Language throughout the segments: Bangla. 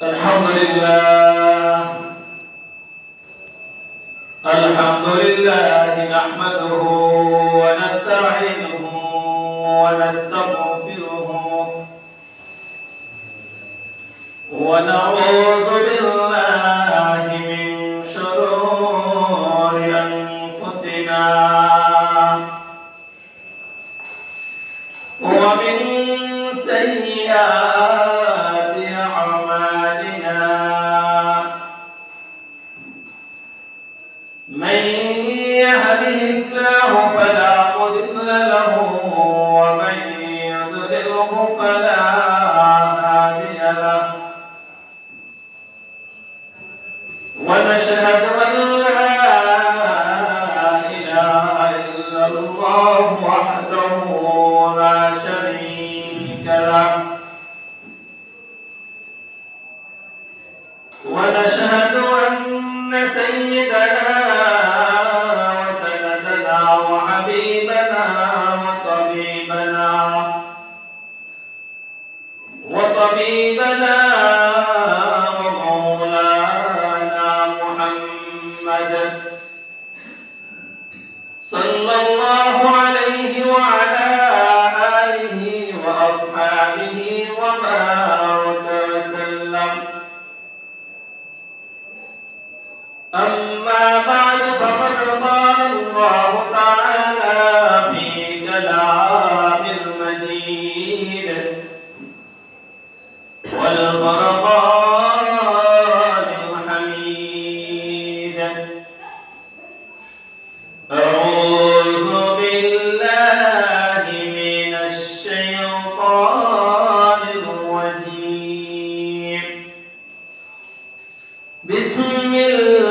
الحمد لله نحمده ونستعينه ونستغفره ونعوذ بالله من شرور أنفسنا ومن سيئات أعمالنا من يهده الله فلا مضل له ومن يضلله فلا هادي له ونشهد أن لا إله إلا الله وحده لا شريك له ونشهد أن سيدنا وسندنا وحبيبنا وطبيبنا ومولانا محمد صلى الله عليه وعلى آله وأصحابه وبارك وسلم. أما بعد فقد قال الله تعالى في كلام المجيد والفرقان الحميد: أعوذ بالله من الشيطان الرجيم. بسم الله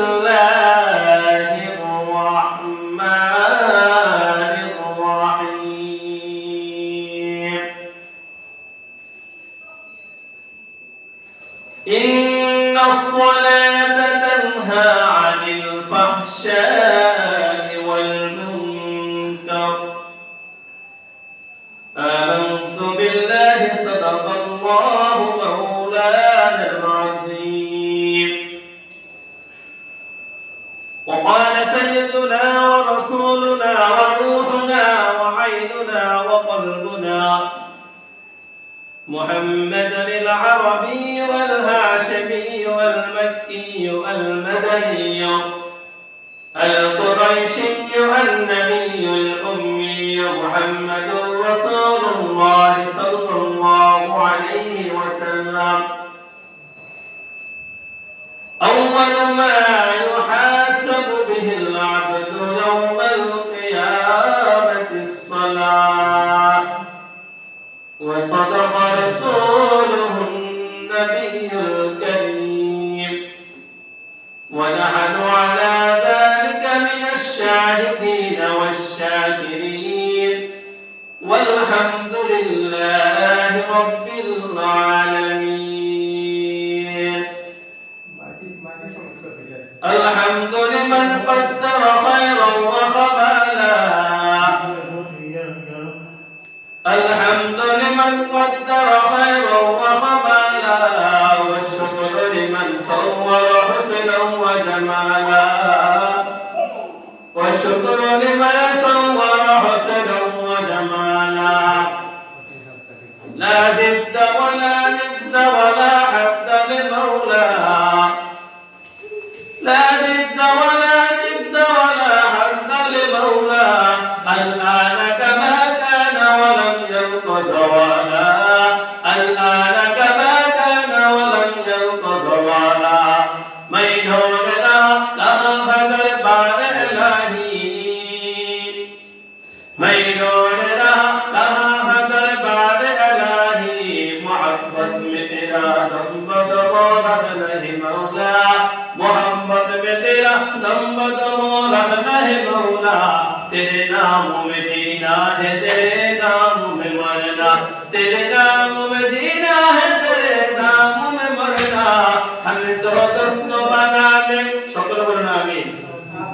الرحمن الرحيم. إن الصلاة تنهى عن الفحشاء والمنكر. آمنت بالله صدق الله مولانا العظيم. وقال سيدنا ورسولنا وروحنا وعيننا وقلبنا محمد العربي والهاشمي والمكي المدني القريشي النبي الأمي محمد رسول الله صلى الله عليه وسلم. أول ما يحاسب به العبد يوم القيامة الصلاة، وصدق رسوله النبي الكريم، ونحن على ذلك من الشاهدين والشاكرين، والحمد لله رب العالمين. الحمد لمن قدر خيرا وخبالا، الحمد لمن قدر خيرا وخبالا، والشكر لمن صور حسنا وجمالا، والشكر لمن صور حسنا وجمالا. لا زد ولا ند ولا حد لمولى، لا ند ولا ند ولا حد لمولى. الآن كما كان ولم يلق زوالا، الآن كما كان ولم يلق زوالا. ميدوننا كهذا البار إلهي، ميدوننا كهذا البار إلهي. محبت में तेरा दम बदमौला नहीं मौला, मोहब्बत में तेरा दम बदमौला नहीं मौला. तेरे नाम में जीना है, तेरे नाम में मरना, तेरे नाम में जीना है, तेरे नाम में मरना. हमें तो दोस्त बना ले, शुक्र करना आमीन.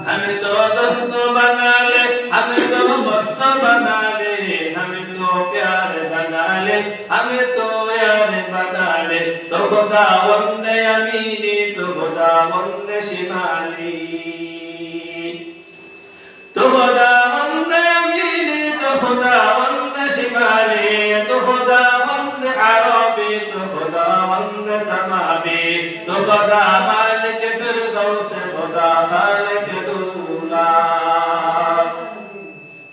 हमें तो दोस्त बना ले, हमें तो मस्त बना ले, हमें तो प्यार बना ले, हमें तो यार बना ले. तो खुदा خداوند یمینی تو خداوند شمالی تو خداوند یمینی تو خداوند شمالی تو خداوند عربی تو خداوند سماوی تو خدا مالک فردوس خدا خالق دولا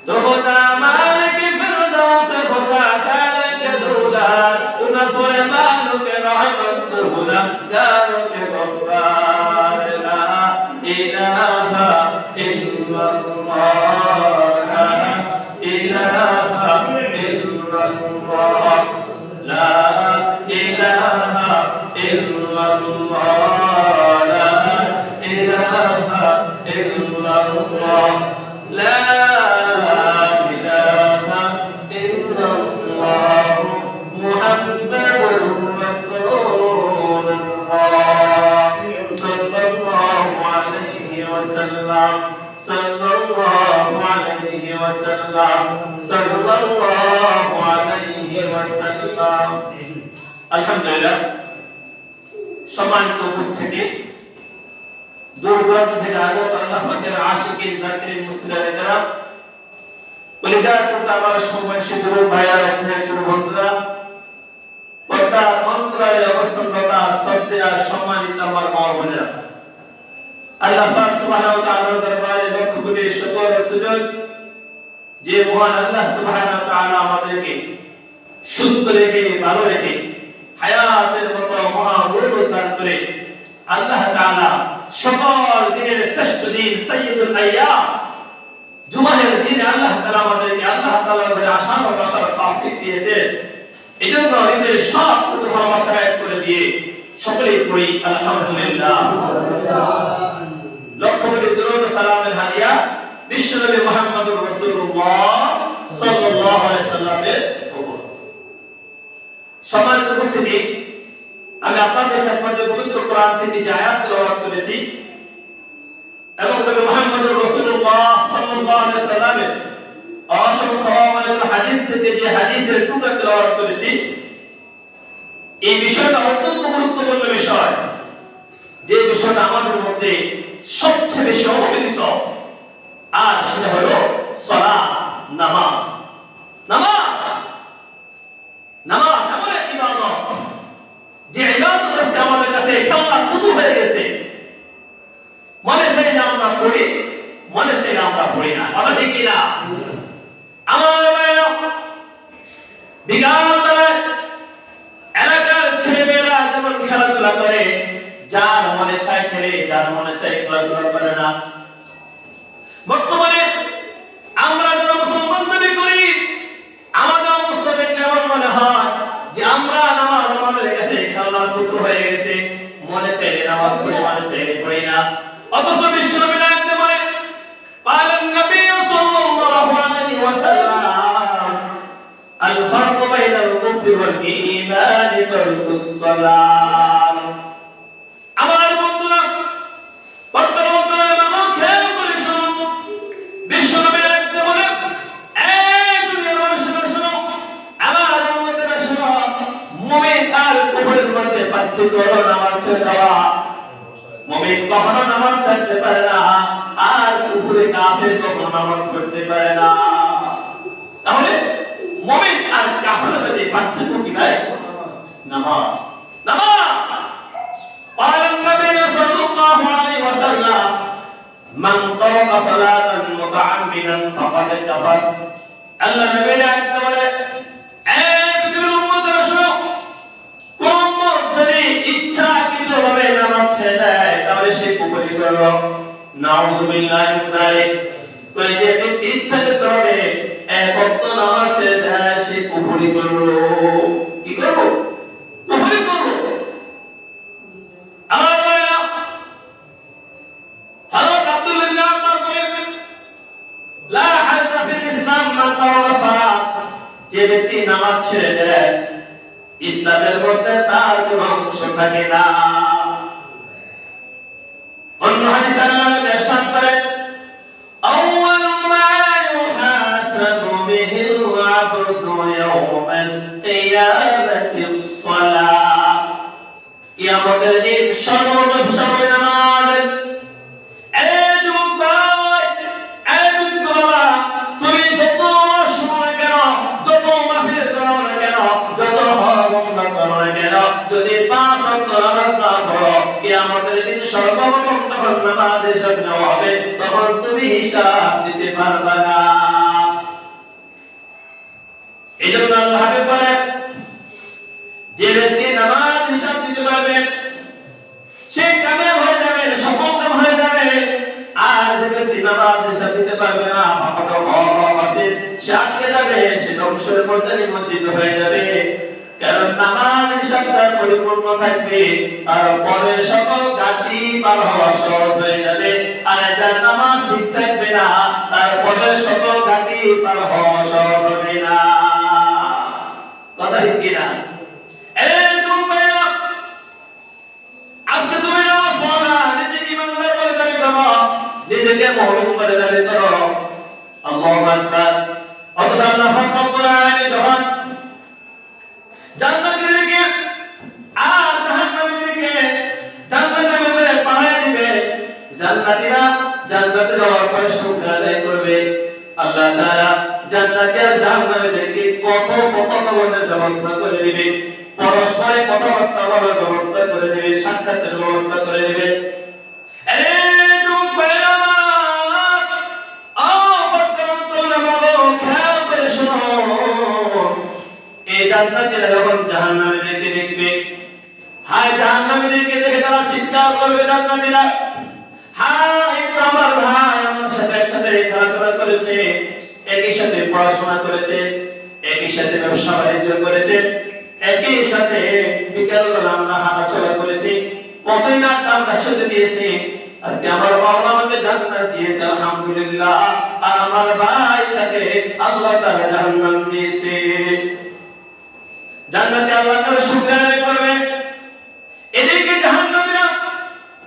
تو خدا مالک فردوس خدا خالق دولا تو نہ فرمانو کے رحمت دولا دارو کے غفار لا الہ الا اللہ لا الہ الا اللہ لا الہ الا اللہ لا الہ الا اللہ لا إله إلا الله محمد رسول الله صلى الله عليه وسلم صلى الله عليه وسلم صلى الله عليه وسلم الحمد لله সম্মানিত উপস্থিতি দূর দূরান্ত থেকে আগত আল্লাহ পাকের আশিকিন জাকিরিন মুসলিমেরা কলিজার টুকরা আমার সমবয়সী যুবক ভাইরা স্নেহের যুবক বন্ধুরা পর্দার অন্তরালে অবস্থানরত শ্রদ্ধেয় সম্মানিত আমার মা বোনেরা আল্লাহ পাক সুবহানাহু ওয়া তাআলার দরবারে লক্ষ কোটি শুকর ও সুজুদ যে মহান আল্লাহ সুবহানাহু ওয়া তাআলা আমাদেরকে সুস্থ রেখে ভালো রেখে হায়াতের মতো মহা বরকত দান করে আল্লাহ তাআলা সকল দিনের শ্রেষ্ঠ দিন সাইয়্যিদুল আইয়াম জুমার দিনে আল্লাহ তাআলা আমাদেরকে আল্লাহ তাআলার ঘরে আসার ও বসার তৌফিক দিয়েছেন এজন্য হৃদয়ের সব ভালোবাসা এক করে দিয়ে সকলেই পড়ি আলহামদুলিল্লাহ লক্ষ কোটি দরুদ ও সালামের হাদিয়া বিশ্বনবী মুহাম্মদুর রাসূলুল্লাহ সাল্লাল্লাহু আলাইহি সাল্লামের উপর সম্মানিত উপস্থিতি আমি আপনাদের সামনে পবিত্র কোরআন থেকে যে আয়াত তেলাওয়াত করেছি এবং নবী মুহাম্মদ রাসূলুল্লাহ সাল্লাল্লাহু আলাইহি সাল্লামের অসংখ্য অগণিত হাদিস থেকে যে হাদিসের টুকরা তেলাওয়াত করেছি এই বিষয়টা অত্যন্ত গুরুত্বপূর্ণ বিষয় যে বিষয়টা আমাদের মধ্যে সবচেয়ে বেশি অবহেলিত আর সেটা হলো সালাত নামাজ নামাজ নামাজ এমন এক ইবাদত যে ইবাদত আজকে আমাদের কাছে খেলার পুতুল হয়ে গেছে মনে চাইলে আমরা পড়ি মনে চাইলে আমরা পড়ি না কথা ঠিক কিনা আমার ভাইরা বিকালবেলায় এলাকার ছেলেমেয়েরা যেমন খেলাধুলা করে যার মনে চায় খেলে যার মনে চায় খেলাধুলা করে না বর্তমানে আমরা যারা মুসলমান দাবি করি আমাদের অবস্থা দেখলে এমন মনে হয় যে আমরা নামাজ আমাদের কাছে খেলার পুতুল হয়ে গেছে মনে চাইলে নামাজ পড়ি মনে চাইলে পড়ি না অথচ বিশ্বনবী ডাকতে বলে পালন নবী সাল্লাল্লাহু আলাইহি ওয়াসাল্লাম আল ফারক বাইনাল কুফরি ওয়াল ঈমান তারকুস সালাত আমার বন্ধুরা বর্তমানে নামাজ খেয়াল করে শুনুন বিশ্বনবী ডাকতে বলে এই দুনিয়ার মানুষেরা শুনো আমার উম্মতেরা শুনো মুমিন আর কুফরের মধ্যে পার্থক্য হলো নামাজ ছেড়ে দেওয়া মুমিন কখনো নামাজ ছাড়তে পারে না আর কুফরে কাফের কখনো নামাজ পড়তে পারে না তাহলে মুমিন আর কাফেরের মধ্যে পার্থক্য কি ভাই নামাজ নামাজ قال النبي صلى الله عليه وسلم من ترك صلاة متعمدا فقد كفر আল্লাহ নবী ডাকতে বলে এই পৃথিবীর উম্মতরা শুনো কোন উম্মত যদি ইচ্ছাকৃতভাবে নামাজ ছেড়ে দেয় তাহলে সে কুফরি করলো নাউযুবিল্লাহি মিন যালিক কই যে ব্যক্তি ইচ্ছাকৃতভাবে এক ওয়াক্ত নামাজ ছেড়ে দেয় সে কুফরি করলো কি করব কুফরি করব আমার ভাইরা হযরত আব্দুল্লাহ ইবনে আব্বাস বলেন লা হাজ্জা ফিল ইসলাম মান তাওয়া সালাত যে ব্যক্তি নামাজ ছেড়ে দেয় ইসলামের মধ্যে তার কোনো অংশ থাকে না অন্য হাদিসে আল্লাহ ইরশাদ করেন আউয়ালু মা ইউহাসাবু বিহিল আবদু ইয়াওমাল কিয়ামাতিস সালাত আমাদের যে সর্বপ্রথম হিসাব হবে নামাজ। এই যুবক ভাই, এই বৃদ্ধ বাবা, তুমি যত সময় কেন, যত মাহফিলে যাও না কেন, যত হরমনা করো না কেন, যদি 5 ওয়াক্ত নামাজ না পড়ো, কিয়ামতের দিন সর্বপ্রথম তখন নামাজ হিসাব নেওয়া হবে, তখন তুমি হিসাব দিতে পারবে না। এজন্য আল্লাহ হাবিব বলেন, যে ব্যক্তি নামাজ হিসাব দিতে পারবে সে কামিয়াব হয়ে যাবে, সফলকাম হয়ে যাবে। আর যে ব্যক্তি নামাজ হিসাব দিতে পারবে না, সে আটকে যাবে, সে ধ্বংসের মধ্যে নিমজ্জিত হয়ে যাবে। কারণ নামাজ হিসাব তার পরিপূর্ণ থাকবে, তারপরে সকল ঘাটি পার হওয়া সহজ হয়ে যাবে। আর যার নামাজ ঠিক থাকবে না, তারপরে সকল ঘাটি পার হওয়া সহজ হবে না। কথা ঠিক কিনা? আজকে তুমি নামাজ পড়ো না, নিজেকে ইমানদার বলে দাবি করো, নিজেকে মুমিন বলে দাবি করো, আল্লাহু আকবার। অথচ আল্লাহ পাক রব্বুল আলামিন যখন জান্নাতীদেরকে আর জাহান্নামীদেরকে জান্নাতের ভিতরে পাঠিয়ে দিবে, জান্নাতীরা জান্নাতে যাওয়ার পরে শুকর আদায় করবে, আল্লাহ তাআলা জান্নাতি আর জাহান্নামীদেরকে কথোপকথনের ব্যবস্থা করে দিবে, পরস্পরে কথাবার্তা বলার ব্যবস্থা করে দিবে, সাক্ষাতের ব্যবস্থা করে দিবে। জান্নাতীরা যখন জাহান্নামীদেরকে দেখবে, হায় জাহান্নামীদেরকে দেখে তারা চিৎকার করবে, জান্নাতীরা হায় তো আমার ভাই আমার সাথে একসাথে খেলাধুলা করেছে, একই সাথে পড়াশোনা করেছে, একই সাথে ব্যবসা বাণিজ্য করেছে, একই সাথে বিকালবেলা আমরা হাঁটাচলা করেছি, কতই না দাম একসাথে দিয়েছি। আজকে আমার বাবা আমাকে জান্নাত দিয়েছে আলহামদুলিল্লাহ, আর আমার ভাই তাকে আল্লাহ তাআলা জান্নাত দিয়েছে। জান্নাতে আল্লাহ তাআলা শুকর আদায় করবে। এদিকে জাহান্নামীরা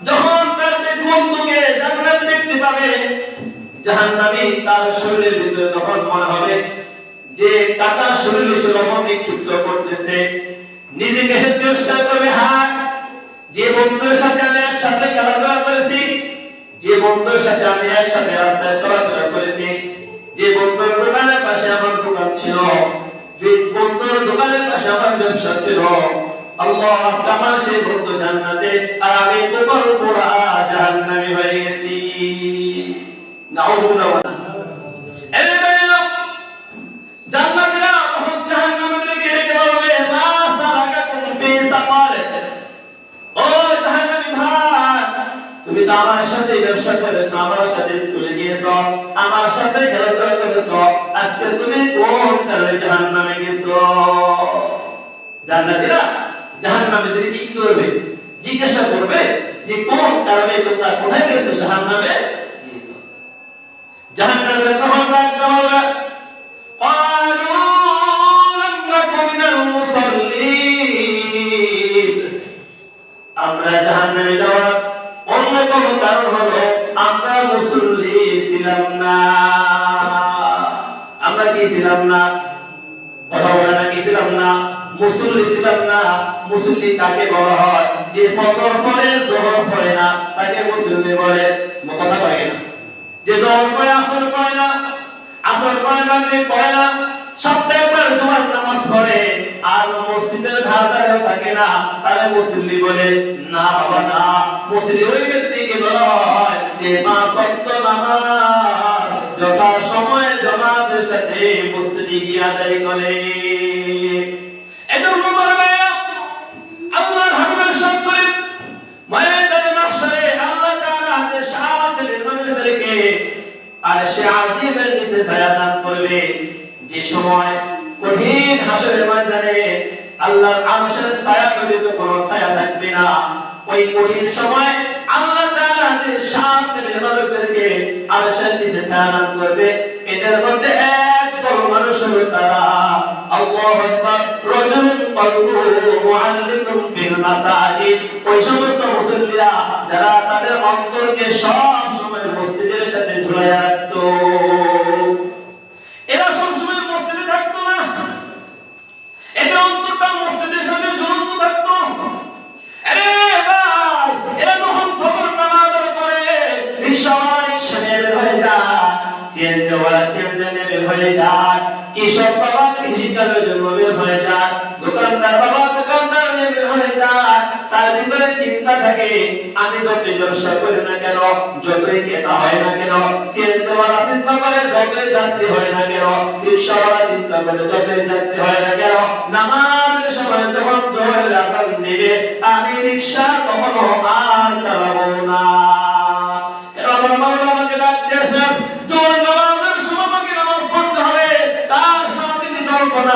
যখন তার বন্ধুকে জান্নাত দেখতে পাবে, জাহান্নামী তার শরীরের ভিতরে তখন মনে হবে যে কাটা শরীরে সে রকম নিক্ষিপ্ত করতেছে, নিজেকে সে তিরস্কার করবে। হ্যাঁ, যে বন্ধুর সাথে আমি একসাথে খেলাধুলা করেছি, যে বন্ধুর সাথে আমি একসাথে রাস্তায় চলাফেরা করেছি, যে বন্ধুর দোকানের পাশে আমার দোকান ছিল, যে বন্ধুর দোকানের পাশে আমার ব্যবসা ছিল, আল্লাহ আজকে আমার সেই বন্ধু জান্নাতে, আর আমি কবর পোড়া জাহান্নামী হয়ে গেছি। নাউজুবিল্লাহ। এরে ভাইরা, জান্নাতীরা তখন জাহান্নামীদেরকে ডেকে বলবে, মা সালাকাকুম ফি সাকার। ও জাহান্নামী ভাই, তুমি তো আমার সাথে ব্যবসা করেছো, আমার সাথে স্কুলে গিয়েছো, আমার সাথে খেলাধুলা করেছো, আজকে তুমি কোন কারণে জাহান্নামে গেছো? জান্নাতীরা জাহান্নামীদেরকে কি করবে? জিজ্ঞাসা করবে যে কোন কারণে তোমরা কোথায় গেছো, জাহান্নামে গিয়েছো। জাহান্নামীরা তখন ডাকতে বলবে, ক্বালু লাম নাকু মিনাল মুসাল্লিন। আমরা জাহান্নামে যাওয়ার অন্যতম কারণ হলো আমরা মুসল্লি ছিলাম না। আমরা কি ছিলাম না? কথা বলে না, কি ছিলাম না? মুসল্লি ছিলাম না। মুসল্লি কাকে বলা হয়? যে ফজর পড়ে যোহর পড়ে না, তাকে মুসল্লি বলে। কথা বলে না, যে যোহর পড়ে আসর পড়ে না, আসর পড়ে মাগরিব পড়ে না, সপ্তাহে একবার জুমার নামাজ পড়ে আর মসজিদের ধারে থাকে না, তারে মুসল্লি বলে না। বাবা না, মুসল্লি ওই ব্যক্তিকে বলা হয় যে 5 ওয়াক্ত নামাজ যথা সময়ে জামাতের সাথে মসজিদে গিয়ে আদায় করে। এজন্য বলবে আল্লাহর হাবিবের সাথে ময়দানে মাহশরে আল্লাহ তাআলা যে সাত মানুষদেরকে আর সে আজিমের নিচে ছায়া দান করবে। যে সময় কঠিন হাসরের ময়দানে আল্লাহর আরশের ছায়া ব্যতীত কোনো ছায়া থাকবে না, ওই কঠিন সময় আল্লাহ তাআলা যে সাত মানুষদেরকে আরশের নিচে ছায়া দান করবে, এদের মধ্যে একদল মানুষ হবে তারা আল্লাহু আকবার রাজুলুন কলবুহু মুআল্লিকুন ফিল মাসাজিদ। ওই সমস্ত মুসল্লিরা যারা তাদের অন্তরকে সব সময় মসজিদের সাথে ঝুলাইয়া রাখতো। এরা সব সময় মসজিদে থাকতো না, এদের অন্তরটা মসজিদের সাথে ঝুলন্ত থাকতো। আরে কৃষক বাবা কৃষিকাজের জন্য বের হয়ে যায়, দোকানদার বাবা দোকানদার নিয়ে বের হয়ে যায়। তার ভিতরে চিন্তা থাকে, আমি যতই ব্যবসা করি না কেন, যতই কেনা হয় না কেন, সিএনজিওয়ালা চিন্তা করে যতই যাত্রী হয় না কেন, রিক্সাওয়ালা চিন্তা করে যতই যাত্রী হয় না কেন, নামাজের সময় যখন জোহরের আযান দিবে আমি রিক্সা কখনো আর চালাবো না। কারণ মাওলানা আমাকে ডাক দিয়েছে, জোহর নামাজের সময় আমাকে নামাজ পড়তে হবে। তার সাথে কল্পনা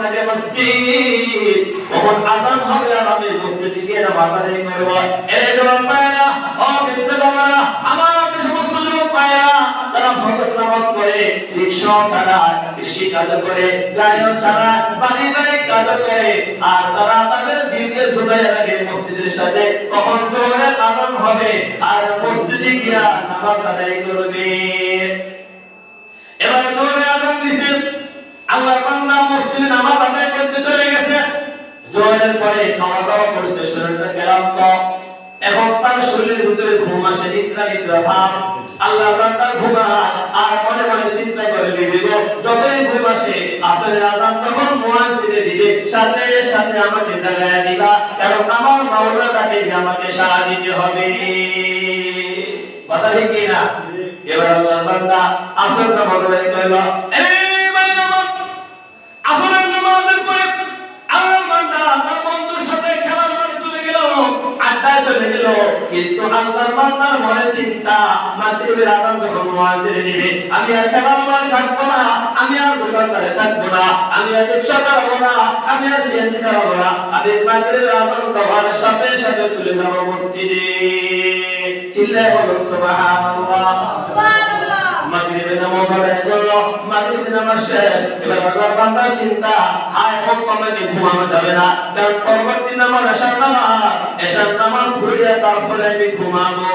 থাকে মসজিদ, কখন আযান হবে আর আমি মসজিদে গিয়ে নামাজ আদায় করব। এই যুবক ভাইরা, ও বৃদ্ধ বাবারা, আমার যে সমস্ত যুবক ভাইরা তারা ফজর নামাজ পড়ে, রিকশা চালায়, কৃষি কাজ করে, গাড়িও চালায়, বাড়ি বাড়ি কাজ করে, আর তারা তাদের দিনকে জুড়ে রাখে মসজিদের সাথে, কখন জোহরের আযান হবে আর মসজিদে গিয়া নামাজ আদায় করবে। এবার জোহরের আযান দিছে, আল্লাহর বান্দা মসজিদে নামাজ আদায় করতে চলে গেছে। জোহরের পরে খাওয়া দাওয়া করছে, শরীরটা ক্লান্ত, এখন তার শরীরের ভিতরে ঘুম আসে, নিদ্রা নিদ্রা ভাব। আল্লাহর বান্দা ঘুমায় আর মনে মনে চিন্তা করে, বিবি গো, যতই ঘুম আসে আসরের আযান তখন মুয়াজ্জিনে দিবে, সাথে সাথে আমাকে জাগায়া দিবা, কারণ আমার মাওলা ডাকে আমাকে সাড়া দিতে হবে। কথা ঠিক কি না? এবার আল্লাহর বান্দা আসর নামাজ আদায় করল। আসরের নামাজের পরে আমার বান্দা তার বন্ধুর সাথে খেলার মাঠে চলে গেল, আড্ডায় চলে গেল, কিন্তু আল্লাহর বান্দার মনে চিন্তা, মাগরিবের আযান যখন মুয়াজ্জিনে দিবে আমি আর খেলার মাঠে থাকবো না, আমি আর দোকানদারে থাকবো না, আমি আর রিকশা চালাবো না, আমি আর সিএনজি চালাবো না, আমি মাগরিবের আযান দেওয়ার সাথে সাথে চলে যাব মসজিদে। চিল্লায় বলুন সুবহানাল্লাহ। মাগরিবের নামাজ আদায় করলো, মাগরিবের নামাজ শেষ। এবার আল্লাহর বান্দা চিন্তা, হায় এখন আমাকে ঘুমানো যাবে না, কারণ পরবর্তী নামাজ এশার নামাজ, এশার নামাজ পড়িয়া তারপরে আমি ঘুমাবো।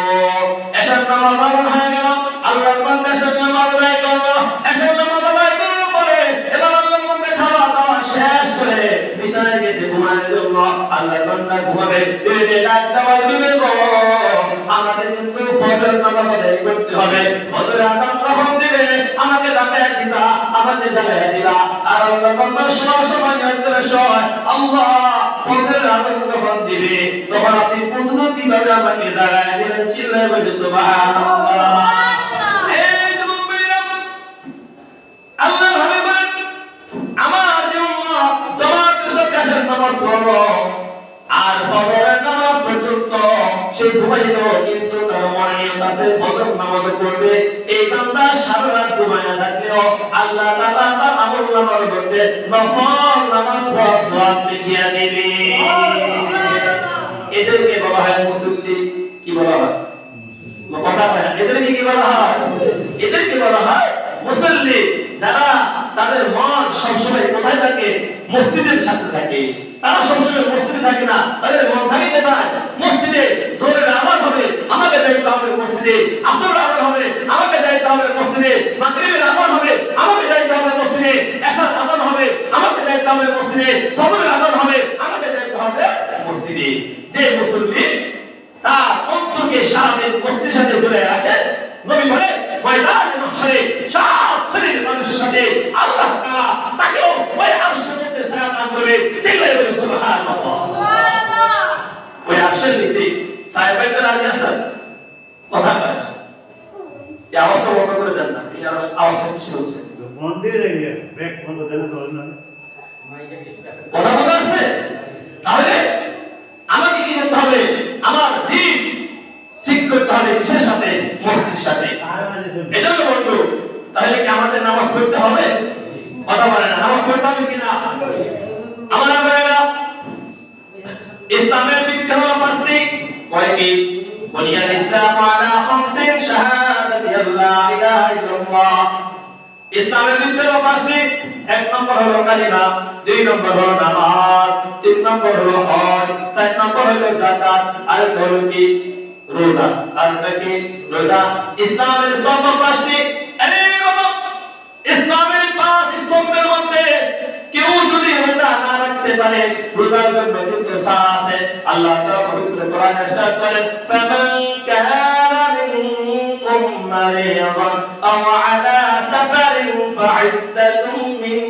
এশার নামাজ আদায় হয়ে গেল, আল্লাহর বান্দা এশার নামাজ আদায় করলো। এশার নামাজ আদায় করার পরে এবার আল্লাহর বান্দা খাওয়া দাওয়া শেষ করে বিছানায় গেছে ঘুমানোর জন্য। আল্লাহর বান্দা ঘুমাবে, বিবিকে ডাক দেওয়ার, বিবি গো, আমাকে কিন্তু ফজর নামাজ আদায় করতে হবে, ফজরের আযান কখন দিবে আমাকে ডাকায়া দিবা, আমাকে জাগায়া দিবা। আর আল্লাহর বান্দা সময় নিয়ন্ত্রণে শোয়, আল্লাহ ফজরের আযান কখন দিবে তখন আপনি কুদরতিভাবে আমাকে জাগায়া দিবেন। চিল্লায় বলি সুবহানাল্লাহ। এই যুবক ভাইরা, আল্লাহর হাবিব আমার যে উম্মত জামাতের সাথে আসর নামাজ পড়লো আর ফজরের নামাজ পর্যন্ত সে ঘুমাইল, কিন্তু তার মনে নিয়ত আছে ফজর নামাজ পড়বে। এই বান্দা সারা রাত ঘুমায়া থাকলেও আল্লাহ তাআলা তার আমলনামার মধ্যে নফল নামাজ পড়ার সওয়াব লিখিয়া দিবে। এদেরকে বলা হয় মুসল্লি। কি বলা হয়? কথা হয় না, এদেরকে কি বলা হয়? এদেরকে বলা হয় মুসল্লি। যারা তাদের মন সবসময় কোথায় থাকে? মসজিদের সাথে থাকে। তারা সবসময় মসজিদে থাকে না, তাদের মন থাকে কোথায়? মসজিদে। জোহরের আযান হবে আমাকে যাইতে হবে মসজিদে, আসরের আযান হবে আমাকে যাইতে হবে মসজিদে, মাগরিবের আযান হবে আমাকে যাইতে হবে মসজিদে, এশার আযান হবে আমাকে যাইতে হবে মসজিদে, ফজরের আযান হবে আমাকে যাইতে হবে মসজিদে। যে মুসল্লি তার অন্তরকে সারাদিন মসজিদের সাথে জুড়ে রাখে, নবী বলে ময়দানে মাহশারে সব শ্রেণীর মানুষের সাথে আল্লাহ তাআলা তাকেও ওই আরশের মধ্যে ছায়া দান করবে। চিল্লায়ে বলে সুবহানাল্লাহ। সুবহানাল্লাহ। ওই আরশের নিচে ছায়া পাইতে রাজি আছেন? কথা কয় না। এই আওয়াজটা বন্ধ করে দেন না, এই আওয়াজটা বেশি হচ্ছে। মন্দিরে গিয়ে ব্যাগ বন্ধ করে চলে না। কথা বলতে আছে? তাহলে আমাকে কি করতে হবে? আমার দিন ঠিক করতে হবে কিসের সাথে? মসজিদের সাথে। এজন্য বন্ধু, তাহলে কি আমাদের নামাজ পড়তে হবে? কথা বলে না, নামাজ পড়তে হবে কিনা? আমার ভাইরা, ইসলামের ভিত্তি হলো পাঁচটি। কয়টি? বুনিয়াল ইসলাম আলা খামসিন শাহাদাতি আল্লা ইলাহা ইল্লাল্লাহ। ইসলামের ভিত্তি হলো পাঁচটি। এক নম্বর হলো কালিমা, দুই নম্বর হলো নামাজ, তিন নম্বর হলো হজ, চার নম্বর হলো যাকাত, আর হলো কি? রোজা। আর কি? রোজা। ইসলামের স্তম্ভ পাঁচটি। আরে বাবা, ইসলামের পাঁচ স্তম্ভের মধ্যে কেউ যদি রোজা না রাখতে পারে, রোজার জন্য কিন্তু সাহা আছে। আল্লাহ তাআলা পবিত্র কোরআনে ইরশাদ করেন, ফামান কানা মিনকুম মারিয়াদান আও আলা সাফারিন ফাইদ্দাতুম মিন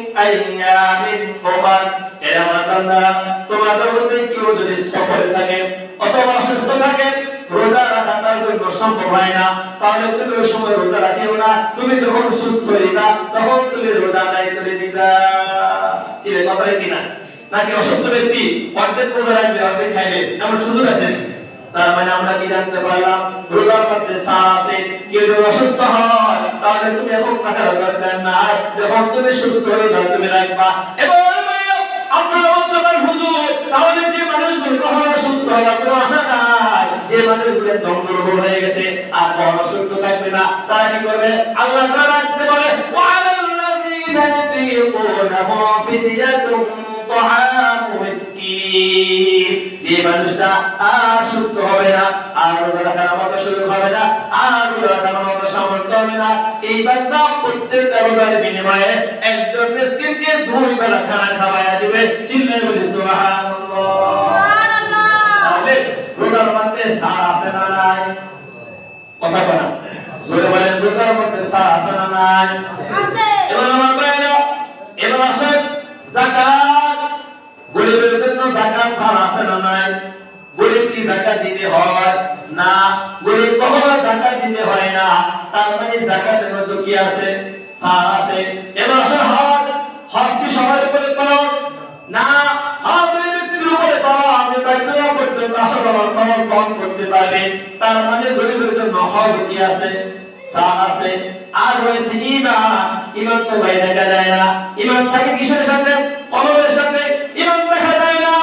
বান্দারা, তোমাদের মধ্যে কেউ যদি সফরে থাকে অথবা অসুস্থ থাকে, রোজা রাখা তার জন্য সম্ভব হয় না, তাহলে তুমি ওই সময় রোজা রাখিও না। তুমি যখন সুস্থ হইবা তখন তুমি রোজা আদায় করে দিবা। কি রে, কথা কিনা? নাকি অসুস্থ ব্যক্তি অর্ধেক রোজা রাখবে অর্ধেক খাইবে, এমন সুযোগ আছে? তার মানে আমরা কি জানতে পারলাম? রোজার মধ্যে সার আছে। কেউ যদি অসুস্থ হয় তাহলে তুমি এখন রাখার দরকার নাই, যখন তুমি সুস্থ হইবা তুমি রাখবা। এবং আপনারা বলতে পারেন হুজুর, তাহলে যে মানুষগুলো কখনো সুস্থ হওয়ার কোনো আশা নাই, যে মানুষগুলো দম দুর্বল হয়ে গেছে আর কখনো সুস্থ থাকবে না, তারা কি করবে? আল্লাহ তাআলা রাখতে বলে ওয়ালাল্লাযীনা ইয়াকুনাহু ফিদিয়াতুন তাআমু মিসকিন। যে মানুষটা আর সুস্থ হবে না, আর রোজা রাখার মতো সুযোগ হবে না, আর রোজা রাখার মতো সামর্থ্য হবে না, এই বান্দা প্রত্যেকটা রোজার বিনিময়ে একজন মিসকিনকে 2 বেলা খানা খাওয়ায়া দিবে। চিল্লায়ে বলি সুবহানাল্লাহ। তাহলে রোজার মধ্যে সার আছে না নাই? কথা বলেন, জোরে বলেন, রোজার মধ্যে সার আছে না নাই? আছে। এবার আমার ভাইরা, এবার আসেন যাকাত। গরিবের জন্য যাকাত ছাড় আছে না নাই? গরিব কি যাকাত দিতে হয়? না, গরিব কখনো যাকাত দিতে হয় না। তার মানে যাকাতের মধ্যে কি আছে? ছাড় আছে। এবার আসেন হজ। হজ কি সবার উপরে ফরজ? না, হজ ওই ব্যক্তির উপরে ফরজ যে বাইতুল্লাহ পর্যন্ত আসা যাওয়ার খরচ বহন করতে পারবে। তার মানে গরিবের জন্য হজ কি আছে? ছাড় আছে। আর রয়েছে ঈমান। ঈমান তো ভাই দেখা যায় না। ঈমান থাকে কিসের সাথে? কলবের সাথে। ঈমান দেখা যায় না।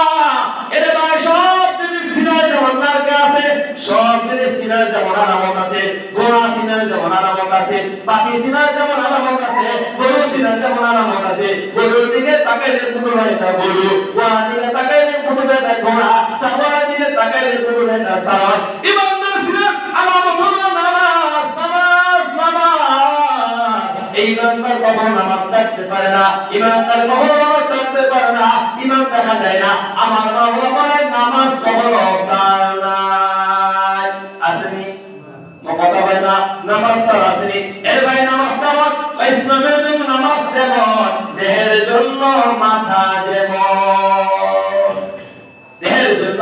এর ভাই সব জিনিস সিনায় যেমন মার্কা আছে, সব জিনিস সিনায় যেমন আলামত আছে, গোড়া সিনায় যেমন আলামত আছে, বাকি সিনায় যেমন আলামত আছে, গরু সিনায় যেমন আলামত আছে। গরুর দিকে তাকাইলে পুরো এটা গরু, গোড়া দিকে তাকাইলে পুরো এটা গোড়া, সাগরের দিকে তাকাইলে পুরো এটা সাগর। ঈমানদার সিনায় আলামত হলো নামাজ, নামাজ, নামাজ। এই ঈমানদার কখনো নামাজ থাকতে পারে না, ঈমানদার কখনো নামাজ থাকতে পারে না, ঈমান দেখা যায় না। আমার বাবা বলেন নামাজ কখনো সার নাই। আসেনি? কথা হয় না, নামাজ সার আসেনি। এর ভাই নামাজ যেমন ইসলামের জন্য নামাজ যেমন, দেহের জন্য মাথা যেমন, দেহের জন্য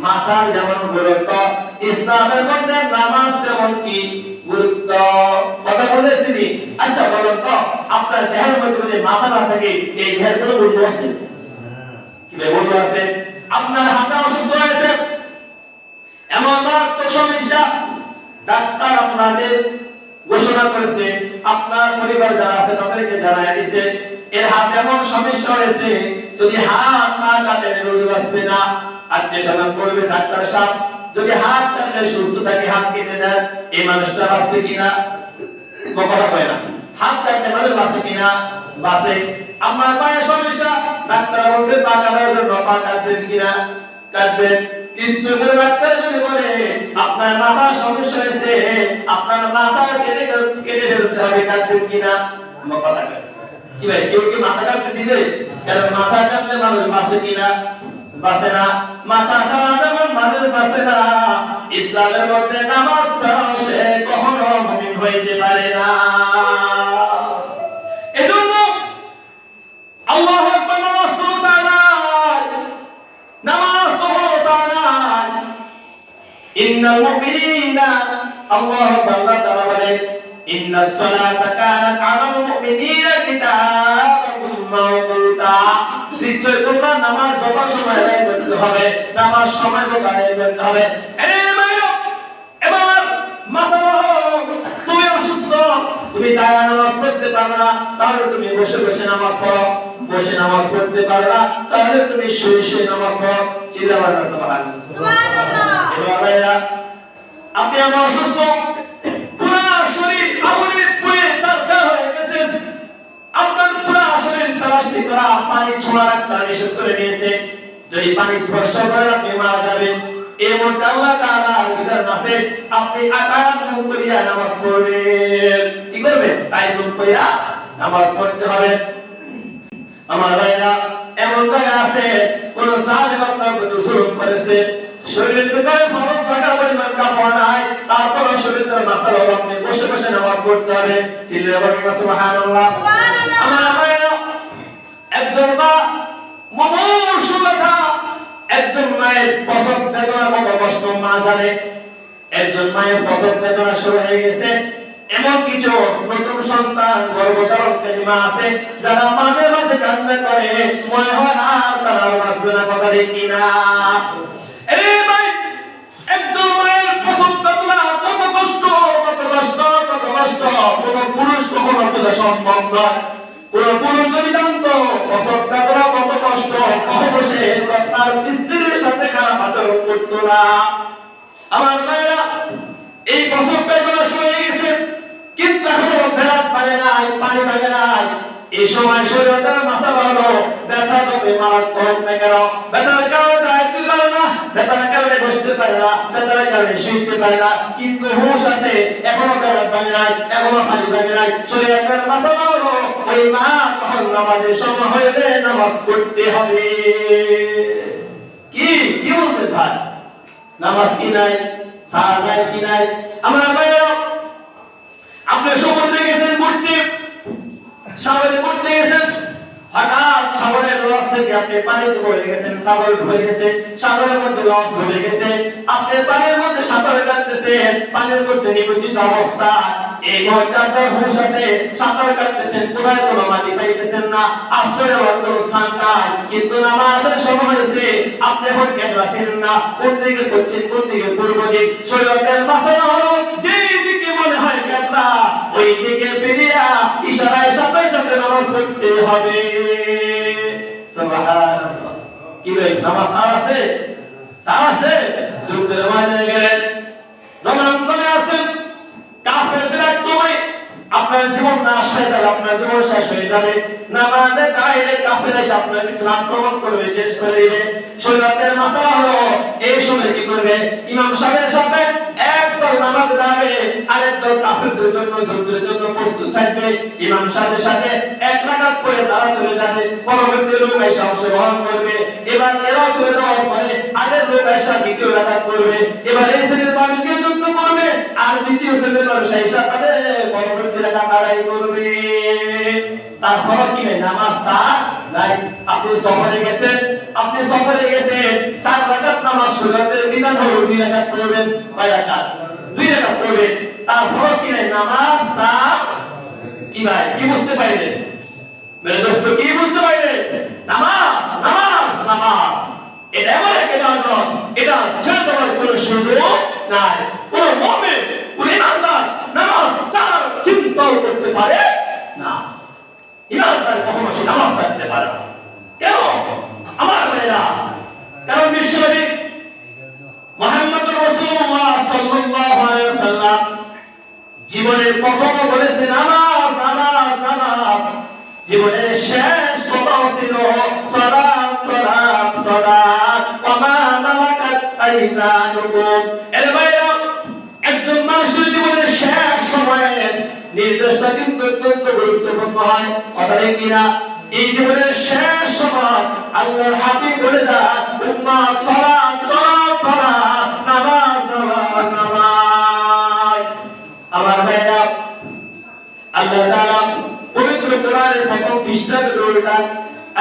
মাথা যেমন গুরুত্ব, ইসলামের মধ্যে নামাজ যেমন কি গুরুত্ব। কথা বলেছিনি? আচ্ছা বলুন তো, আপনার দেহের মধ্যে যদি মাথা না থাকে, এই দেহের কোনো মূল্য আছে? কি মূল্য আছে? আপনার হাতটা অসুস্থ হয়েছে, এমন মারাত্মক সমস্যা, ডাক্তার আপনাদের ঘোষণা করেছে, আপনার পরিবার যারা আছে তাদেরকে জানায় দিয়েছে এর হাতে এমন সমস্যা হয়েছে, যদি হাত না কাটে রোগী বাঁচবে না। আত্মীয় স্বজন বলবে ডাক্তার সাহেব যদি হাত কাটলে সুস্থ থাকে হাত কেটে দেন, এই মানুষটা বাঁচবে কিনা? কথা কয় না। হাত কাটলে মানুষ বাঁচে কিনা? বাঁচে। আমার পায়ে সমস্যা, ডাক্তার বলছে পা কাটার জন্য পা কাটবেন কিনা? কাটবেন। কিন্তু ডাক্তার যদি বলে আপনার মাথা সমস্যা হয়েছে, আপনার মাথা কেটে কেটে ফেলতে হবে, কাটবেন কিনা? আমার কথা কয় কি ভাই, কেউ কি মাথা কাটতে দিবে? কারণ মাথা কাটলে মানুষ বাঁচে কিনা? বাঁচে না। মাথা ছাড়া যেমন মানুষ বাঁচে না, ইসলামের মধ্যে নামাজ ছাড়াও সে কখনো মুমিন হইতে পারে না। এজন্য আল্লাহু আকবার, নামাজ কোনো চায় না, নামাজ কখনো চায় না। ইন্নাল মুমিনিনা, আল্লাহু আল্লাহ তাআলা বলেন ইন্নাস সালাতা কানাত আলাল মুমিনিনা কিতাবান মাওকুতা। নিশ্চয় তোমরা নামাজ যত সময় আদায় করতে হবে, নামাজ সময় মতো আদায় করতে হবে। এবার মাসালা তুমি অসুস্থ, তুমি দাঁড়া নামাজ পড়তে পারো না, তাহলে তুমি বসে বসে নামাজ পড়ো। বসে নামাজ পড়তে পারো না, তাহলে তুমি শুয়ে শুয়ে নামাজ পড়ো। চিল্লাবার না সুবহানাল্লাহ। এবার ভাইরা, আপনি আমার অসুস্থ, পুরো শরীর আগুনে পুড়ে ছারখার হয়ে গেছে, আপনার পুরো শরীর প্লাস্টিক করা, পানি ছোঁয়া রাখতে নিষেধ করে দিয়েছে। যদি পানি স্পর্শ করেন আপনি মারা যাবেন। এই মুহূর্তে আল্লাহ তাআলার বিধান আছে, আপনি তায়াম্মুম করিয়া নামাজ পড়বেন। কি করবেন? তায়াম্মুম করিয়া নামাজ পড়তে হবে। আমার ভাইরা, এমন জায়গা আছে কোন জালেম আপনার প্রতি জুলুম করেছে, শরীরের ভিতরে ফরজ থাকার পরিমাণ কাপড় নাই, তারপরে শরীরের মাসালা আপনি বসে বসে নামাজ পড়তে হবে। চিল্লায়ে বলেন সুবহানাল্লাহ। আমার ভাইরা, একজন মা মুমূর্ষু ব্যথা। একজন মায়ের প্রসব বেদনা কত কষ্ট মা জানে। একজন মায়ের প্রসব বেদনা শুরু হয়ে গেছে, এমন কিছু নতুন সন্তান গর্ভধারণকারী মা আছে যারা মাঝে মাঝে কান্না করে, মনে হয় আর তারা বাঁচবে না। কথা ঠিক কিনা? আরে ভাই, একজন মায়ের প্রসব বেদনা কত কষ্ট, কত কষ্ট, কত কষ্ট। কোন পুরুষ কখনো বোঝা সম্ভব নয়। কোন পুরুষ যদি জানতো প্রসব বেদনা কত কষ্ট, অবশ্যই তার স্ত্রীর সাথে খারাপ আচরণ করতো না। আমার মায়েরা, এই প্রসব বেদনা শুরু হয়ে গেছে, কিন্তু এখনো বেড়াত পারে নাই, পানি পাবে নাই। এই সময় শরীরের মাথা ভালো ব্যথা তবে মারাত্মক না কেন? ব্যথার কারণে দাঁড়াইতে পারে না, ব্যথার কারণে বসতে পারে না, ব্যথার কারণে শুইতে পারে না, কিন্তু হুঁশ আছে, এখনো বেড়াত পাবে নাই, এখনো পানি পাবে নাই, শরীরের মাথা ভালো। ওই মা তখন নামাজের সময় হইলে নামাজ পড়তে হবে। কি কি বলতে ভাই? নামাজ কি নাই, সার নাই, কি নাই? আমার ভাইরা, আপনি সমুদ্রে গেছেন ঘুরতে, সাগরে ঘুরতে গেছেন, হঠাৎ সাগরের লস থেকে আপনি পানিতে পড়ে গেছেন, সাগর ডুবে গেছে, সাগরের মধ্যে লস ডুবে গেছে, আপনি পানির মধ্যে সাঁতার কাটতেছেন, পানির মধ্যে নিমজ্জিত অবস্থা। এই মুহূর্তে আপনার হুঁশ আছে, সাঁতার কাটতেছেন, কোথায় কোনো মাটি পাইতেছেন না, আশ্রয় নেওয়ার কোনো স্থান নাই, কিন্তু নামাজের সময় হয়েছে, আপনি এখন কেবলা ছিলেন না, কোন দিকে পশ্চিম, কোন দিকে পূর্ব দিক, শরীরের মাথায় হলো যেই দিকে মনে হয় কেবলা, ওই দিকে ফিরিয়া ইশারায় সাথে সাথে নামাজ পড়তে হবে। সুবহানাল্লাহ। কি ভাই, নামাজ সার আছে? সার আছে? যুদ্ধের ময়দানে গেলেন, জমান্তরে আছেন, কাফেরদের একদমই আপনার জীবন নাশ হয়ে যাবে, আপনার জীবন শেষ হয়ে যাবে। নামাজে দাঁড়িয়ে কাফের এসে আপনার পিছনে আক্রমণ করবে, শেষ করে দিবে। শরীয়তের মাসলা হলো এই সময় কি করবে? ইমাম সাহেবের সাথে একদল নামাজে দাঁড়াবে, আরেক দল কাফেরদের জন্য যুদ্ধের জন্য প্রস্তুত থাকবে। ইমাম সাহেবের সাথে এক রাকাত পড়ে তারা চলে যাবে, পরবর্তী লোক এসে অংশগ্রহণ করবে। এবার এরা চলে যাওয়ার পরে আগের লোক এসে দ্বিতীয় রাকাত করবে। এবার এই শ্রেণীর মানুষকে যুদ্ধ করবে, আর দ্বিতীয় শ্রেণীর মানুষ এসে তাদের পরবর্তী রাকাত আদায় করবে। তারপর কি নেই? নামাজ সার নাই। আপনি সফরে গেছেন, আপনি সফরে গেছেন, 4 রাকাত নামাজ শরীয়তের বিধান হলো 2 রাকাত পড়বেন। কয় রাকাত? 2 রাকাত পড়বেন। তারপর কি নেই? নামাজ সার। কি ভাই, কি বুঝতে পারলেন? মেরে দোস্ত, কি বুঝতে পারলেন? নামাজ, নামাজ, নামাজ, এটা এমন এক ইবাদত, এটা ছেড়ে দেওয়ার কোনো সুযোগ নাই। কোন মুমিন, কোন ইমানদার নামাজ তার চিন্তাও করতে পারে না। ইমানদার কখনো সে নামাজ পড়তে পারে না। কেন? আমার ভাইরা, কারণ বিশ্বনবী মুহাম্মদ রাসূলুল্লাহ সাল্লাল্লাহু আলাইহি ওয়াসাল্লাম জীবনের প্রথম বলেছে নামাজ, নামাজ, নামাজ। জীবনের শেষ কথা ছিল সালাত, সালাত, সালাত। ওয়া মা মালাকাত আইমানুকুম। এর ভাইরা, একজন মানুষের জীবনের শেষ সময়ের নির্দেশটা কিন্তু অত্যন্ত গুরুত্বপূর্ণ হয়। কথা কি না? এই জীবনের শেষ সময় আল্লাহর হাবিব বলে যান, উম্মাত সালাত, সালাত, সালাত, নামাজ, নামাজ, নামাজ। আমার ভাইরা, আল্লাহ তাআলা পবিত্র কোরআনের প্রথম পৃষ্ঠাতে বলেন,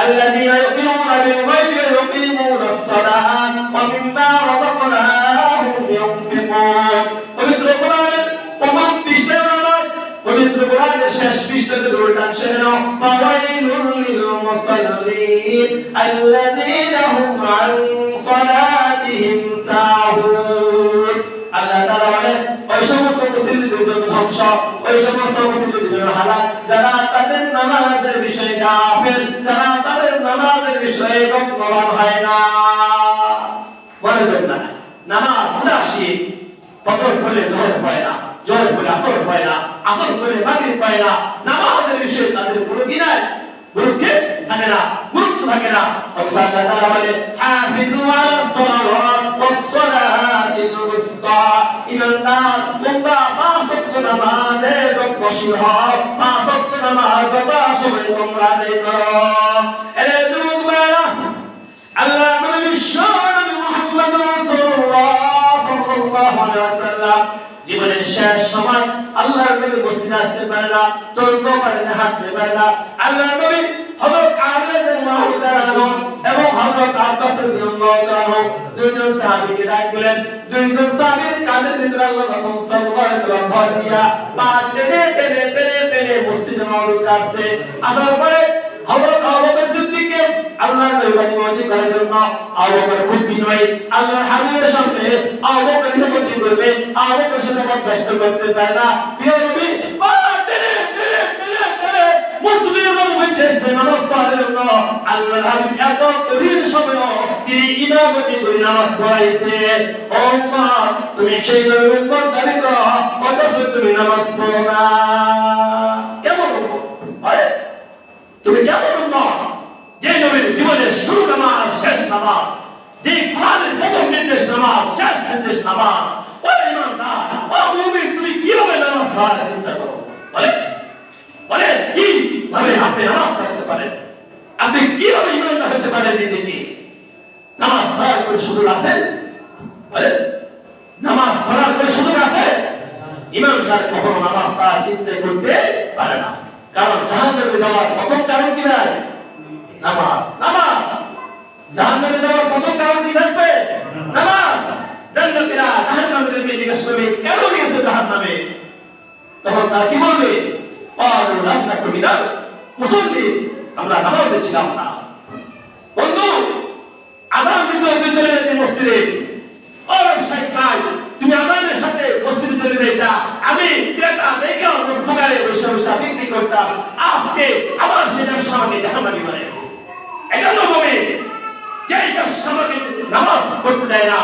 আল্লাযীনা ইউমিনুনা বিল গায়বি ওয়া ইউকিমুনাস সালাত ওয়া মিম্মা রাযাকনাহুম ইউনফিকুন। পবিত্র কোরআনের প্রথম পৃষ্ঠায় নামাজ, পবিত্র কোরআনের শেষ পৃষ্ঠাতে বলেন, সেনো ফাওয়াইলুল লিল মুসাল্লিন আল্লাযীনা হুম আন সালাতিহিম সাহুন। আল্লাহ তাআলা বলেন, ওই সমস্ত মুসলিমদের জন্য ধ্বংস, ওই সমস্ত মুসলিমদের জন্য হালাক যারা তাদের নামাজের বিষয়ে কাফের, যারা তাদের নামাজের বিষয়ে যত্নবান হয় না। বলে না নামাজ উদাসীন, ফজর পড়লে জোহর হয় না, জোহর পড়লে আসর হয় না, আসর পড়লে মাগরিব হয় না। নামাজের বিষয়ে তাদের কোনো কি নাই, গুরুত্ব থাকে না, গুরুত্ব থাকে না। আল্লাহ তাআলা বলে, হাফিজু আলাস সালাওয়াত ওয়াস সালাতিল উসতা। ইমানদার, তোমরা 5 ওয়াক্ত নামাজে যত্নশীল হও, 5 ওয়াক্ত নামাজ যথাসময়ে তোমরা আদায় করো। এরে যুবক ভাইরা, আল্লাহ নবী বিশ্বনবী মুহাম্মদ রাসূলুল্লাহ সাল্লাল্লাহু আলাইহি ওয়াসাল্লাম জীবনের শেষ সময় আল্লাহর নবী মসজিদে আসতে পারে না, চলতে পারে না, হাঁটতে পারে না। আল্লাহর নবী হযরত আলী রাদিয়াল্লাহু তাআলা এবং হযরত আব্বাস রাদিয়াল্লাহু তাআলা দুইজন সাহাবীকে ডাক দিলেন। দুইজন সাহাবীর কাঁধের ভিতরে আল্লাহ রাসূল সাল্লাল্লাহু আলাইহি ওয়াসাল্লাম ভর দিয়া পা টেনে টেনে টেনে টেনে মসজিদে নববীতে আসছে। আসার পরে হযরত আবু বকর সিদ্দিককে আল্লাহর নবী মসজিদে করার জন্য আবু বকর খুব বিনয়ী, আল্লাহর হাবিবের সামনে আবু বকর ইবাদত করবে, আবু বকর সেটা বরদাস্ত করতে পারে না। প্রিয় নবী পা টেনে টেনে টেনে টেনে মসজিদের নববীতে এসে নামাজ পড়ার জন্য আল্লাহর হাবিব এত কঠিন সময় তিনি ইমামতি করে নামাজ পড়াইছে। ও মা, তুমি সেই নবীর উম্মত দাবি করো, অথচ তুমি নামাজ পড়ো না, কেমন উম্মত? আরে তুমি কেমন উম্মত যে নবীর জীবনের শুরু নামাজ শেষ নামাজ, যে কোরআনের প্রথম নির্দেশ নামাজ শেষ নির্দেশ নামাজ, ও ইমানদার ও মুমিন, তুমি কিভাবে নামাজ পড়ার চিন্তা করো? বলে কিভাবে আপনি নামাজ পড়তে পারেন? আপনি কিভাবে ইমানদার হতে পারেন? নিজেকে নামাজ পড়ার কোনো সুযোগ আছে? বলে নামাজ পড়ার কোনো সুযোগ আছে? ইমানদার কখনো নামাজ পড়ার চিন্তা করতে পারে না, কারণ জাহান্নামে যাওয়ার প্রথম কারণ কি ভাই? নামাজ। নামাজ জাহান্নামে যাওয়ার প্রথম কারণ কি থাকবে? নামাজ। জান্নাতীরা জাহান্নামীদেরকে জিজ্ঞেস করবে কেন গিয়েছে জাহান্নামে, তখন তারা কি বলবে? মুসল্লি, আমরা নামাজে ছিলাম না। বন্ধু, আযান দিতে চলে যেতে মসজিদে, ও ব্যবসায়িক ভাই, তুমি আযানের সাথে মসজিদে চলে যেতা, আমি ক্রেতা দেখে দোকানে বসে বসে বিক্রি করতাম, আজকে আবার সেই ব্যবসা আমাকে জাহান্নামী বানাইছে। এজন্য মুমিন যেই ব্যবসা আমাকে নামাজ পড়তে দেয় না,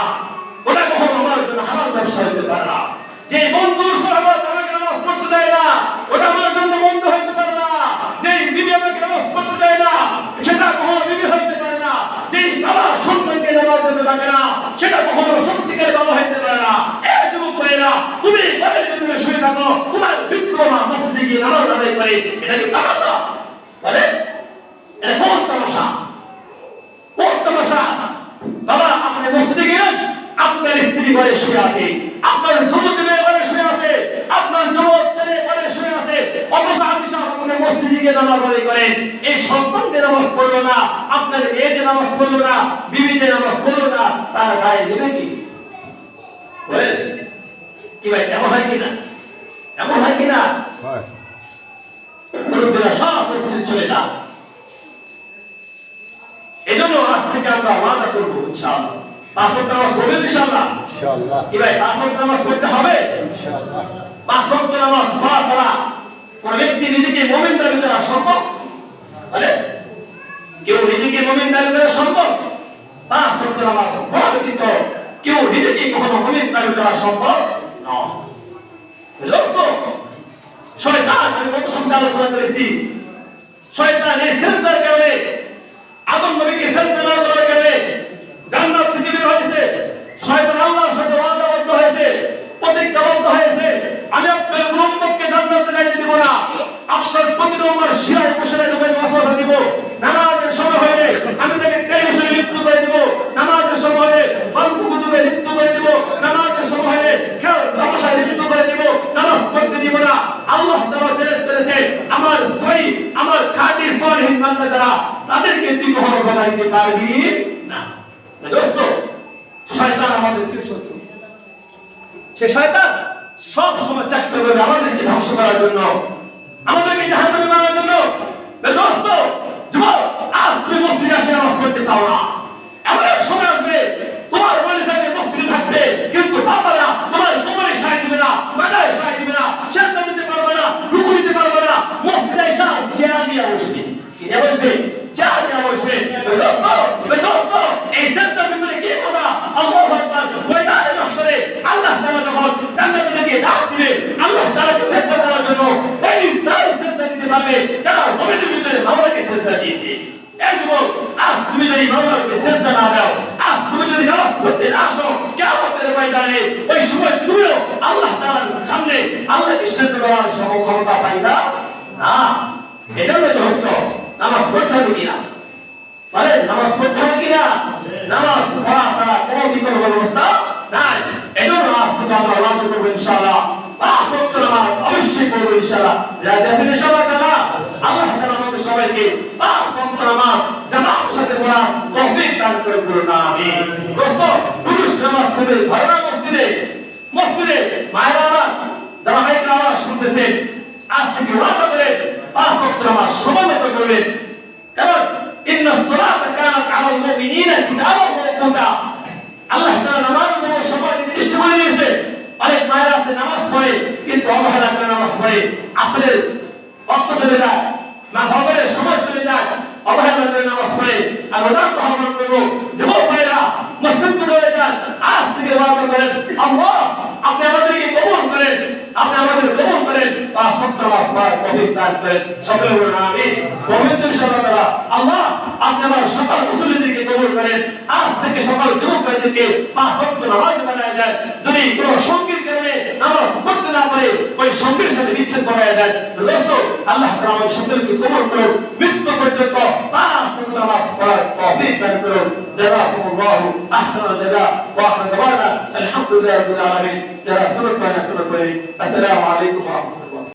ওটা কখনো আমার জন্য হালাল ব্যবসা হতে পারে না। যে বন্ধুর সহবত আমাকে নামাজ পড়তে দেয় না, ওটা আমার জন্য বন্ধু হতে পারে না। যে বিবি আমাকে নামাজ পড়তে দেয় না, সেটা কখনো বিবি হতে পারে না। যে বাবা সন্তানকে নামাজ পড়তে ডাকে না, সেটা কখনো সত্যিকারের বাবা হতে পারে না। এই যুবক ভাইরা, তুমি ঘরের ভিতরে শুয়ে থাকো, তোমার বিক্রমা মসজিদে গিয়ে নামাজ আদায় করে, এটা কি তামাশা? বলে এটা কোন তামাশা? কোন তামাশা? বাবা, আপনি মসজিদে গেলেন, আপনার স্ত্রী ঘরে শুয়ে আছে, আপনার যুবক মেয়ে ঘরে শুয়ে আছে, আপনার যুবক ছেলে ঘরে শুয়ে আছে, অথচ আপনি আপনার মসজিদে গিয়ে নামাজ আদায় করেন। এই সন্তানকে নামাজ পড়লো না, আপনার মেয়ে যে নামাজ পড়লো না, বিবি যে নামাজ পড়লো না, তার গায়ে দেবে কি? বলেন কি ভাই, এমন হয় কিনা? এমন হয় কিনা? মুরব্বীরা সব মসজিদে চলে যান। এজন্য আজ থেকে আমরা ওয়াদা করবো ইনশাআল্লাহ, পাঁচ ওয়াক্ত নামাজ পড়বেন ইনশাআল্লাহ। ইনশাআল্লাহ কি ভাই, পাঁচ ওয়াক্ত নামাজ পড়তে হবে ইনশাআল্লাহ। পাঁচ ওয়াক্ত নামাজ পড়া ছাড়া কোন ব্যক্তি নিজেকে মুমিন দাবি করা সম্ভব? আরে কেউ নিজেকে মুমিন দাবি করা সম্ভব? পাঁচ ওয়াক্ত নামাজ পড়া ব্যতীত কেউ নিজেকে কখনো মুমিন দাবি করা সম্ভব নয়। দোস্ত, শয়তান, আমি গত সপ্তাহে আলোচনা করেছি, শয়তান এই সিজদার কারণে, আদম নবীকে সিজদা না করার কারণে জান্নাত থেকে বের হয়েছে। শয়তান আল্লাহর সাথে ওয়াদাবদ্ধ হয়েছে, প্রতিজ্ঞাবদ্ধ হয়েছে, আমি আপনার কোন উম্মতকে জান্নাতে যাইতে দিব না, আপনার প্রতিটা উম্মার শিরায় মুশারায় ঢুকে ওয়াসওয়াসা দিব, নামাজের সময় হলে আমি তাকে টেলিভিশনে লিপ্ত করে দিব, নামাজের সময় হলে গল্প গুজবে লিপ্ত করে দিব, নামাজের সময় হলে খেল তামাশায় লিপ্ত করে দিব, নামাজ পড়তে দিব না। আল্লাহ তাআলা চ্যালেঞ্জ করেছে, আমার সহি, আমার খাঁটি সালিহীন বান্দা যারা, তাদেরকে তুই কখনো ধোঁকা দিতে পারবি না। দোস্ত, শয়তান আমাদের চিরশত্রু। সে শয়তান সব সময় চেষ্টা করবে আমাদেরকে ধ্বংস করার জন্য, আমাদেরকে জাহান্নামে মারার জন্য। দোস্ত, যুবক, আজ তুমি মসজিদে এসে নামাজ পড়তে চাও না, এমন এক সময় আসবে তোমার মনে চাইবে মসজিদে থাকবে, কিন্তু পারবে না, তোমার কোমরে সাহায্য দিবে না, মাথায় সাহায্য দিবে না, সেজদা দিতে পারবে না, রুকু দিতে পারবে না, মসজিদে এসে চেয়ার দিয়ে বসবে। কি দিয়ে বসবে? চেয়ার দিয়ে বসবে। দোস্ত, এই সেজদার ভিতরে কি কথা? আল্লাহু আকবার। ময়দানে মাহশরে আল্লাহ তাআলা যখন জান্নাত থেকে ডাক দিবে, আল্লাহ তাআলাকে সেজদা করার জন্য এই তাই সেজদা দিতে পারবে যারা জমিনের ভিতরে মাওলাকে সেজদা দিয়েছে। এই যুবক, আজ তুমি যদি মাওলাকে সেজদা না দাও, আজ তুমি যদি নামাজ পড়তে না আসো, কিয়ামতের ময়দানে ওই সময় তুমিও আল্লাহ তাআলার সামনে আল্লাহকে সেজদা করার ক্ষমতা পাইবা না। এজন্য দোস্ত, নামাজ পড়তে হবে কিনা? বলেন, নামাজ পড়তে হবে কিনা? নামাজ পড়া ছাড়া কোনো বিকল্প ব্যবস্থা নাই। এজন্য আজ থেকে আমরা ওয়াদা করবো ইনশাআল্লাহ, পাঁচ ওয়াক্ত নামাজ অবশ্যই পড়বো ইনশাআল্লাহ। রাজি আছেন ইনশাআল্লাহ? আল্লাহ তাআলা আমাদের সবাই সবাইকে পাঁচ ওয়াক্ত নামাজ জামাতের সাথে পড়া তৌফিক দান করে বলুন আমিন। দোস্ত, পুরুষ নামাজ পড়বে ঘরের মসজিদে মায়েরা আমার যারা মাইকের আওয়াজ শুনতেছেন, আজ থেকে ওয়াদা করে পাঁচ ওয়াক্ত নামাজ সময় মতো করবেন। কারণ ইন্নাস সালাতা কানাত আলাল মুমিনিনা কিতাবান মাওকুতা, আল্লাহ তাআলা নামাজের জন্য সময় নির্দিষ্ট করে দিয়েছে। অনেক মায়েরা আছে নামাজ পড়ে কিন্তু অবহেলা করে নামাজ পড়ে, আসরের ওয়াক্ত চলে যায়, ফজরের সময় চলে যায়, অবহেলা করে নামাজ পড়ে। আর উদাহরণ আহ্বান করবো, যুবক ভাইরা মসজিদ চলে যান, আজ থেকে ওয়াদা করেন আল্লাহ আপনি আমাদেরকে কবুল করেন, আপনি আমাদের কবুল করেন, পাঁচ ওয়াক্ত নামাজ পড়ার তৌফিক দান করেন। সকলে বলুন আমিন। পবিত্র ইনশাআল্লাহ আল্লাহ আপনি আমার সকল মুসলিমদেরকে কবুল করেন। আজ থেকে সকল যুবক ভাইদেরকে পাঁচ ওয়াক্ত নামাজ বানায় যায়। যদি কোনো সঙ্গীর কারণে নামাজ পড়তে না পারে, ওই সঙ্গীর সাথে বিচ্ছেদ করা যায়। দোস্ত, আল্লাহ তাআলা আমাদের সকলকে কবুল করুন, মৃত্যু পর্যন্ত পাঁচ ওয়াক্ত নামাজ পড়ার তৌফিক দান করুন। জাযাকুমুল্লাহু আহসানাল জাযা ওয়া আখিরু দাওয়ানা আলহামদুলিল্লাহি রাব্বিল আলামিন। যারা সুন্নাত পড়েন আসসালামু আলাইকুম ওয়া রাহমাতুল্লাহ।